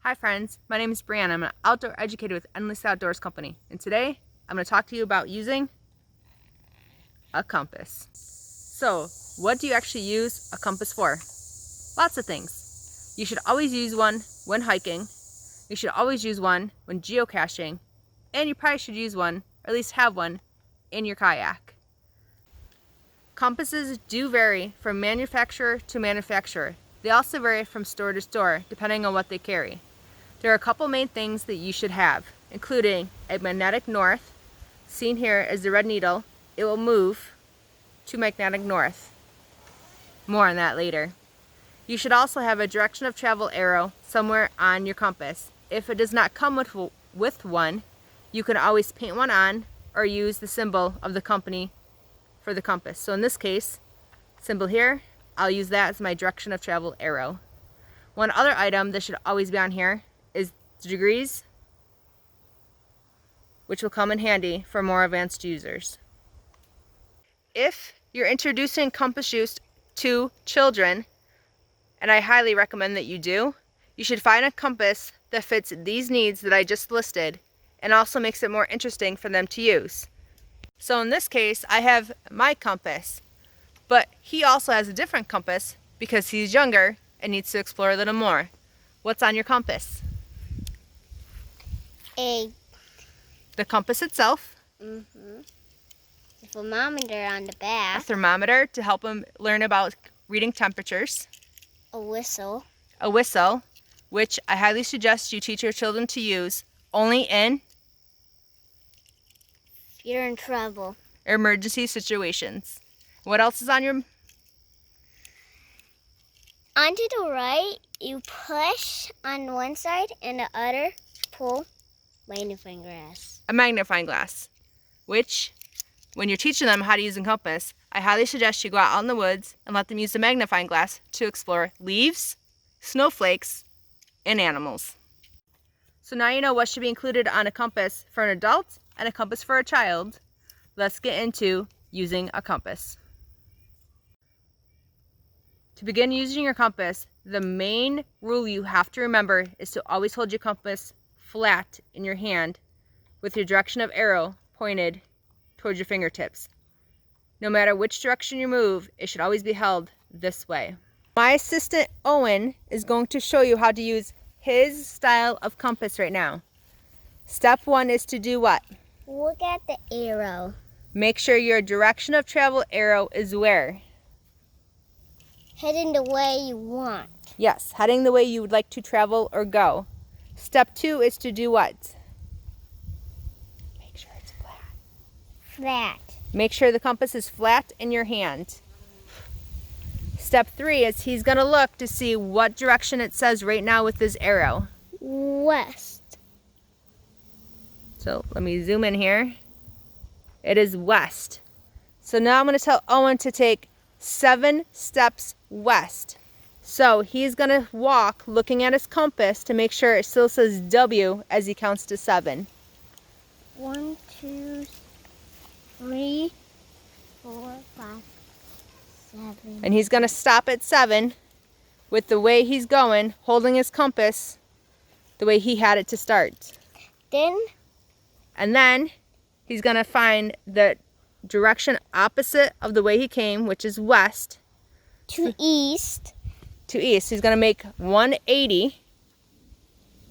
Hi friends, my name is Brianna. I'm an outdoor educator with Endless Outdoors Company, and today I'm going to talk to you about using a compass. So, what do you actually use a compass for? Lots of things. You should always use one when hiking, you should always use one when geocaching, and you probably should use one, or at least have one, in your kayak. Compasses do vary from manufacturer to manufacturer. They also vary from store to store, depending on what they carry. There are a couple main things that you should have, including a magnetic north, seen here as the red needle. It will move to magnetic north. More on that later. You should also have a direction of travel arrow somewhere on your compass. If it does not come with one, you can always paint one on or use the symbol of the company for the compass. So in this case, symbol here, I'll use that as my direction of travel arrow. One other item that should always be on here is degrees, which will come in handy for more advanced users. If you're introducing compass use to children, and I highly recommend that you do, you should find a compass that fits these needs that I just listed and also makes it more interesting for them to use. So in this case, I have my compass, but he also has a different compass because he's younger and needs to explore a little more. What's on your compass? The compass itself. A thermometer on the back. A thermometer to help him learn about reading temperatures. A whistle. A whistle, which I highly suggest you teach your children to use only in If you're in trouble. emergency situations. What else is on your... Onto the right, you push on one side and the other pull magnifying glass. A magnifying glass, which, when you're teaching them how to use a compass, I highly suggest you go out in the woods and let them use the magnifying glass to explore leaves, snowflakes, and animals. So now you know what should be included on a compass for an adult and a compass for a child. Let's get into using a compass. To begin using your compass, the main rule you have to remember is to always hold your compass flat in your hand with your direction of arrow pointed towards your fingertips. No matter which direction you move, it should always be held this way. My assistant Owen is going to show you how to use his style of compass right now. Step one is to do what? Look at the arrow. Make sure your direction of travel arrow is where? Heading the way you want. Yes, heading the way you would like to travel or go. Step two is to do what? Make sure it's flat. Flat. Make sure the compass is flat in your hand. Step three is he's going to look to see what direction it says right now with his arrow. West. So let me zoom in here. It is west. So now I'm going to tell Owen to take 7 steps west. So he's going to walk looking at his compass to make sure it still says W as he counts to 7. 1, 2, 3, 4, 5, 7. And he's going to stop at 7 with the way he's going, holding his compass the way he had it to start. And then he's going to find the direction opposite of the way he came, which is west. To east. To east. He's going to make 180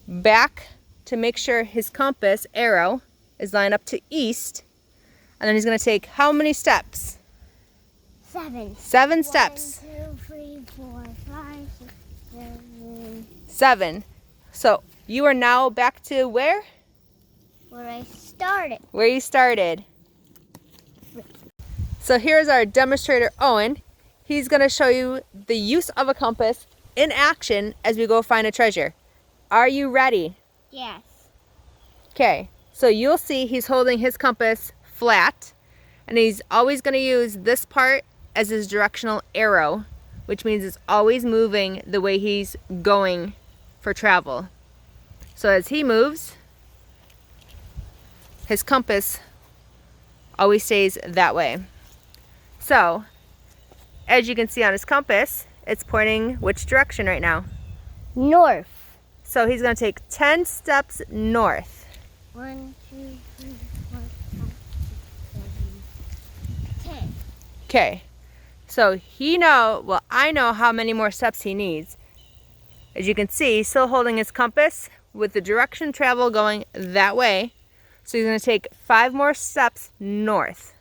back to make sure his compass arrow is lined up to east. And then he's going to take how many steps? 7. 7 steps. 1, 2, 3, 4, 5, 6, 7. 7. So you are now back to where? Where I started. Where you started. So here's our demonstrator, Owen. He's going to show you the use of a compass in action as we go find a treasure. Are you ready? Yes. Okay, so you'll see he's holding his compass flat, and he's always going to use this part as his directional arrow, which means it's always moving the way he's going for travel. So as he moves, his compass always stays that way. So, as you can see on his compass, it's pointing which direction right now? North. So he's going to take 10 steps north. 1, 2, 3, 4, 5, 6, 7, 10. Okay. So I know how many more steps he needs. As you can see, he's still holding his compass with the direction travel going that way. So he's going to take 5 more steps north.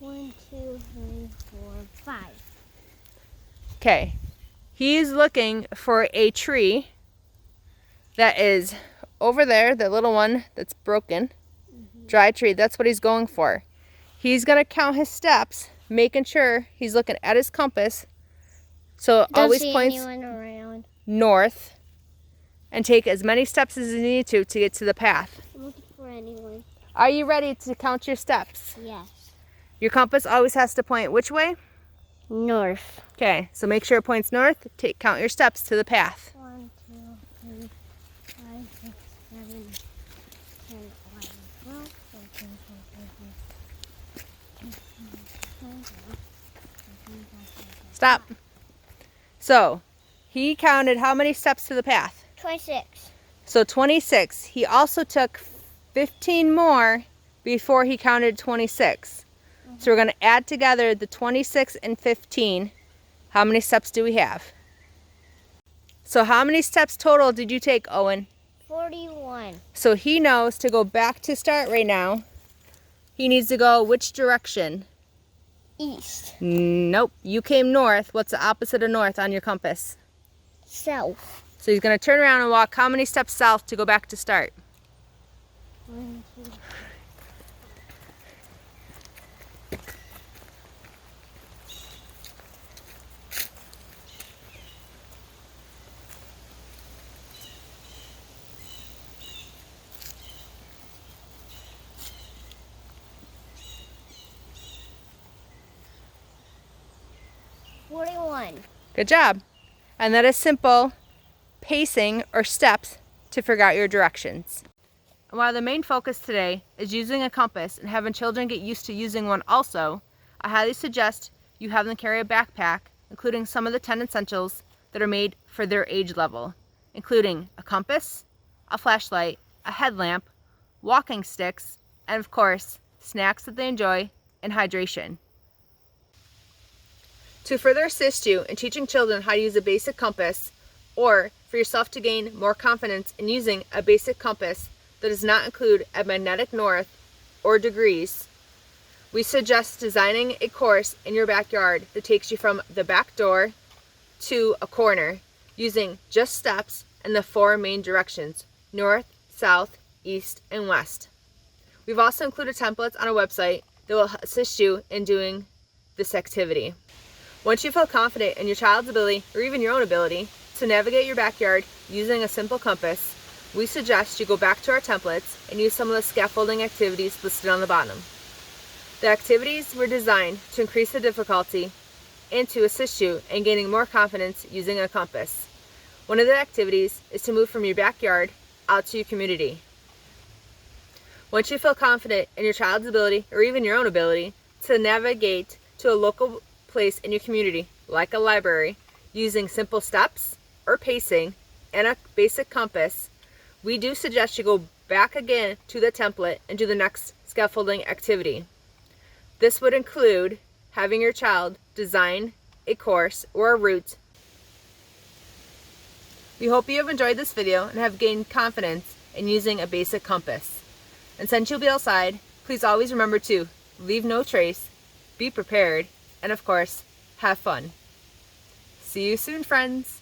1, 2, 3, 4, 5. Okay. He's looking for a tree that is over there, the little one that's broken. Dry tree, that's what he's going for. He's going to count his steps, making sure he's looking at his compass. So it always points around. north, and take as many steps as you need to get to the path. I'm looking for anyone. Are you ready to count your steps? Yes. Your compass always has to point which way? North. Okay, so make sure it points north. Count your steps to the path. 1, 2, 3, 5, 6, 7, 10, 11, 12, 13, 14, 15, Stop. So, he counted how many steps to the path? 26. So 26. He also took 15 more before he counted 26. So we're going to add together the 26 and 15. How many steps do we have? So how many steps total did you take, Owen? 41. So he knows to go back to start right now. He needs to go which direction? East. Nope. You came north. What's the opposite of north on your compass? South. So he's going to turn around and walk how many steps south to go back to start? 1, 2, 41. Good job. And that is simple pacing or steps to figure out your directions. And while the main focus today is using a compass and having children get used to using one also, I highly suggest you have them carry a backpack, including some of the 10 essentials that are made for their age level, including a compass, a flashlight, a headlamp, walking sticks, and of course, snacks that they enjoy and hydration. To further assist you in teaching children how to use a basic compass, or for yourself to gain more confidence in using a basic compass that does not include a magnetic north or degrees, we suggest designing a course in your backyard that takes you from the back door to a corner using just steps in the 4 main directions: north, south, east, and west. We've also included templates on our website that will assist you in doing this activity. Once you feel confident in your child's ability, or even your own ability, to navigate your backyard using a simple compass, we suggest you go back to our templates and use some of the scaffolding activities listed on the bottom. The activities were designed to increase the difficulty and to assist you in gaining more confidence using a compass. One of the activities is to move from your backyard out to your community. Once you feel confident in your child's ability, or even your own ability, to navigate to a local place in your community, like a library, using simple steps or pacing and a basic compass, we do suggest you go back again to the template and do the next scaffolding activity. This would include having your child design a course or a route. We hope you have enjoyed this video and have gained confidence in using a basic compass. And since you'll be outside, please always remember to leave no trace, be prepared, and of course, have fun. See you soon, friends.